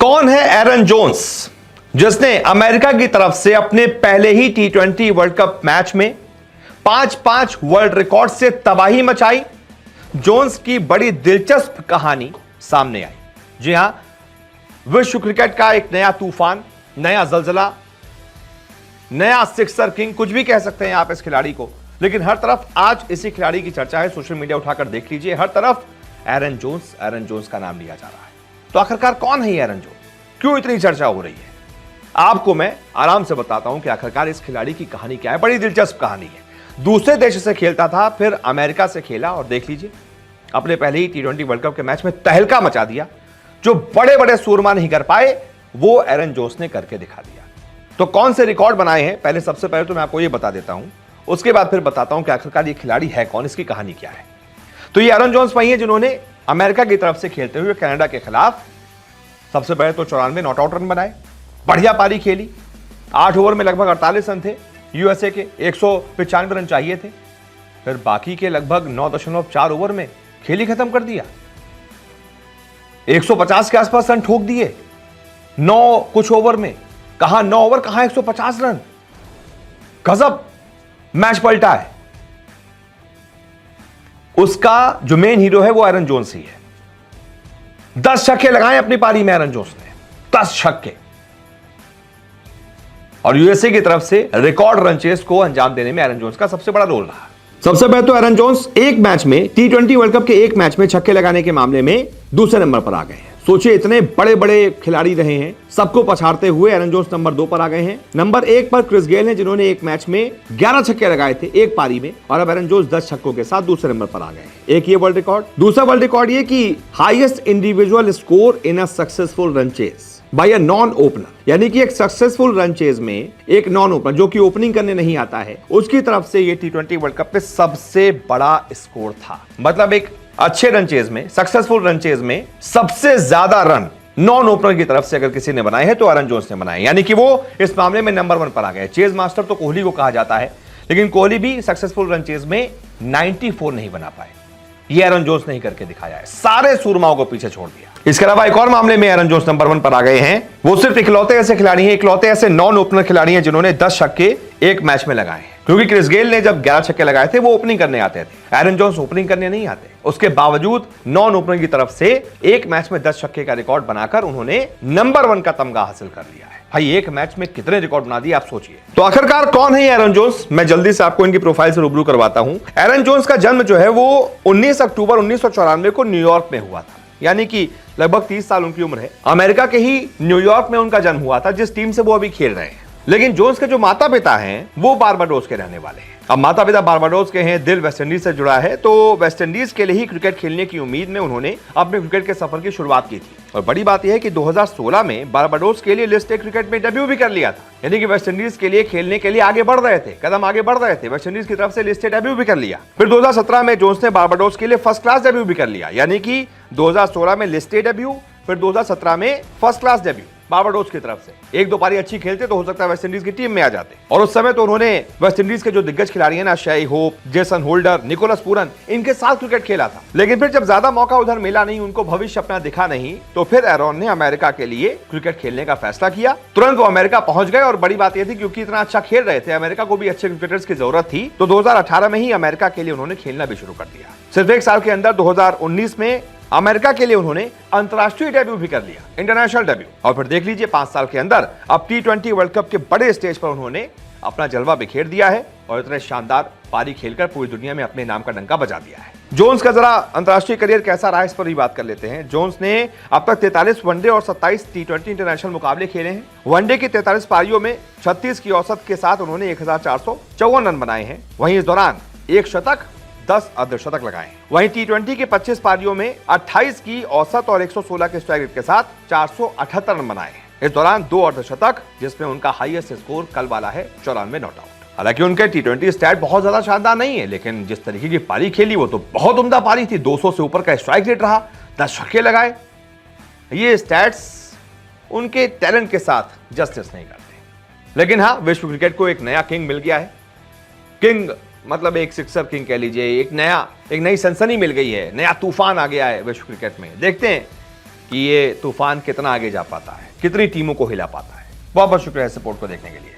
कौन है एरन जोन्स, जिसने अमेरिका की तरफ से अपने पहले ही T20 वर्ल्ड कप मैच में 5-5 वर्ल्ड रिकॉर्ड से तबाही मचाई। जोन्स की बड़ी दिलचस्प कहानी सामने आई। जी हां, विश्व क्रिकेट का एक नया तूफान, नया जलजला, नया सिक्सर किंग, कुछ भी कह सकते हैं आप इस खिलाड़ी को, लेकिन हर तरफ आज इसी खिलाड़ी की चर्चा है। सोशल मीडिया उठाकर देख लीजिए, हर तरफ एरन जोन्स का नाम लिया जा रहा है। तो आखिरकार कौन है एरन जोन्स, क्यों इतनी चर्चा हो रही है, आपको मैं आराम से बताता हूं कि आखिरकार इस खिलाड़ी की कहानी क्या है। बड़ी दिलचस्प कहानी है। दूसरे देश से खेलता था, फिर अमेरिका से खेला और देख लीजिए अपने पहले ही T20 वर्ल्ड कप के मैच में तहलका मचा दिया। जो बड़े बड़े सूरमा नहीं कर पाए वो एरन जोन्स ने करके दिखा दिया। तो कौन से रिकॉर्ड बनाए हैं, पहले सबसे पहले तो मैं आपको ये बता देता हूं, उसके बाद फिर बताता हूं कि आखिरकार ये खिलाड़ी है कौन, इसकी कहानी क्या है। तो ये एरन जोन्स वही है जिन्होंने अमेरिका की तरफ से खेलते हुए कनाडा के खिलाफ सबसे पहले तो 94 नॉट आउट रन बनाए, बढ़िया पारी खेली। 8 ओवर में लगभग 48 रन थे यूएसए के, 195 रन चाहिए थे, फिर बाकी के लगभग 9.4 ओवर में खेली खत्म कर दिया। 150 के आसपास रन ठोक दिए 9 कुछ ओवर में। कहां 9 ओवर, कहां 150 रन। गजब मैच पलटा है। उसका जो मेन हीरो है वो एरन जोन्स ही है। 10 छक्के लगाए अपनी पारी में एरन जोन्स ने, 10 छक्के, और यूएसए की तरफ से रिकॉर्ड रन चेस को अंजाम देने में एरन जोन्स का सबसे बड़ा रोल रहा। सबसे पहले तो एरन जोन्स एक मैच में T20 वर्ल्ड कप के एक मैच में छक्के लगाने के मामले में दूसरे नंबर पर आ गए हैं। सोचिए, इतने बड़े बड़े खिलाड़ी रहे हैं, सबको पछाड़ते हुए एरन जोन्स नंबर 2 पर आ गए हैं। नंबर 1 पर क्रिस गेल हैं, जिन्होंने एक मैच में 11 छक्के लगाए थे एक पारी में, और अब एरन जोन्स 10 छक्कों के साथ दूसरे नंबर पर आ गए हैं। एक ये वर्ल्ड रिकॉर्ड। दूसरा वर्ल्ड रिकॉर्ड ये कि highest individual score in a successful run chase by a non opener, यानी कि एक सक्सेसफुल रन चेज में एक नॉन ओपनर जो कि ओपनिंग करने नहीं आता है, उसकी तरफ से ये T20 वर्ल्ड कप पे सबसे बड़ा स्कोर था। मतलब एक अच्छे रन चेज में, सक्सेसफुल रन चेज में सबसे ज्यादा रन नॉन ओपनर की तरफ से अगर किसी ने बनाए हैं तो एरन जोन्स ने बनाए, यानी कि वो इस मामले में नंबर 1 पर आ गए। चेज मास्टर तो कोहली को कहा जाता है, लेकिन कोहली भी सक्सेसफुल रन चेज में 94 नहीं बना पाए। ये एरन जोन्स ने ही करके दिखाया है, सारे सूरमाओं को पीछे छोड़ दिया। इसके अलावा एक और मामले में एरन जोन्स नंबर 1 पर आ गए हैं। वो सिर्फ इकलौते ऐसे खिलाड़ी हैं, इकलौते ऐसे नॉन ओपनर खिलाड़ी हैं जिन्होंने 10 छक्के एक मैच में लगाए हैं। क्योंकि क्रिस गेल ने जब 11 छक्के लगाए थे वो ओपनिंग करने आते थे, एरन जोन्स ओपनिंग करने नहीं आते। उसके बावजूद नॉन ओपनर की तरफ से एक मैच में 10 छक्के का रिकॉर्ड बनाकर उन्होंने नंबर 1 का तमगा हासिल कर लिया है। भाई, एक मैच में कितने रिकॉर्ड बना दिए आप सोचिए। तो आखिरकार कौन है एरन जोन्स, मैं जल्दी से आपको इनकी प्रोफाइल से रूबरू करवाता हूं। एरन जोन्स का जन्म जो है वो 19 अक्टूबर 1994 को न्यूयॉर्क में हुआ था, यानी कि लगभग 30 साल उनकी उम्र है। अमेरिका के ही न्यूयॉर्क में उनका जन्म हुआ था, जिस टीम से वो अभी खेल रहे हैं। लेकिन जोन्स के जो माता पिता हैं वो बारबाडोस के रहने वाले हैं। अब माता पिता बारबाडोस के हैं, दिल वेस्टइंडीज से जुड़ा है, तो वेस्टइंडीज के लिए ही क्रिकेट खेलने की उम्मीद में उन्होंने अपने क्रिकेट के सफर की शुरुआत की थी। और बड़ी बात यह है कि 2016 में बारबाडोस के लिए लिस्ट ए क्रिकेट में डेब्यू भी कर लिया था, यानी कि वेस्टइंडीज के लिए खेलने के लिए आगे बढ़ रहे थे, कदम आगे बढ़ रहे थे। वेस्टइंडीज की तरफ से लिस्ट ए डेब्यू भी कर लिया। फिर 2017 में जोन्स ने बारबाडोस के लिए फर्स्ट क्लास डेब्यू भी कर लिया, यानी कि 2016 में लिस्ट ए डेब्यू, फिर 2017 में फर्स्ट क्लास डेब्यू बारबाडोस की तरफ से। 1-2 पारी अच्छी खेलते तो हो सकता है वेस्टइंडीज की टीम में आ जाते। और उस समय तो उन्होंने वेस्टइंडीज के जो दिग्गज खिलाड़ी हैं ना, Shai Hope, Jason Holder, Nicholas Pooran, इनके साथ क्रिकेट खेला था। लेकिन फिर जब ज्यादा मौका उधर मिला नहीं, उनको भविष्य अपना दिखा नहीं, तो फिर एरन ने अमेरिका के लिए क्रिकेट खेलने का फैसला किया। तुरंत वो अमेरिका पहुंच गए, और बड़ी बात यह थी क्योंकि इतना अच्छा खेल रहे थे, अमेरिका को भी अच्छे क्रिकेटर्स की जरूरत थी, तो 2018 में ही अमेरिका के लिए उन्होंने खेलना भी शुरू कर दिया। सिर्फ 1 साल के अंदर 2019 में अमेरिका के लिए उन्होंने अंतरराष्ट्रीय डेब्यू भी कर लिया, इंटरनेशनल डेब्यू। और फिर देख लीजिए 5 साल के अंदर अब T20 वर्ल्ड कप के बड़े स्टेज पर उन्होंने अपना जलवा बिखेर दिया है, और इतने शानदार पारी खेलकर पूरी दुनिया में अपने नाम का डंका बजा दिया है। जोन्स का जरा अंतरराष्ट्रीय करियर कैसा रहा, इस पर भी बात कर लेते हैं। जोन्स ने अब तक 43 वनडे और 27 T20 इंटरनेशनल मुकाबले खेले हैं। वनडे की 43 पारियों में 36 की औसत के साथ उन्होंने 1454 रन बनाए हैं। वहीं इस दौरान 1 शतक, 10 अर्धशतक लगाए। वहीं T20 की 25 पारियों में 28 की औसत और 116 के स्ट्राइक रेट के साथ 478 रन बनाए। इस दौरान 2 अर्धशतक, जिसमें उनका हाईएस्ट स्कोर कल वाला है 94 नॉट आउट। हालांकि उनके T20 स्टैट बहुत ज्यादा शानदार नहीं है, लेकिन जिस तरीके की पारी खेली वो तो बहुत उम्दा पारी थी। 200 से ऊपर का स्ट्राइक रेट रहा, 10 छक्के लगाए। ये स्टैट्स उनके टैलेंट के साथ जस्टिस नहीं करते। लेकिन हाँ, विश्व क्रिकेट को एक नया किंग मिल गया है। किंग मतलब एक सिक्सर किंग कह लीजिए, एक नई सनसनी मिल गई है, नया तूफान आ गया है विश्व क्रिकेट में। देखते हैं कि ये तूफान कितना आगे जा पाता है, कितनी टीमों को हिला पाता है। बहुत बहुत शुक्रिया सपोर्ट को देखने के लिए।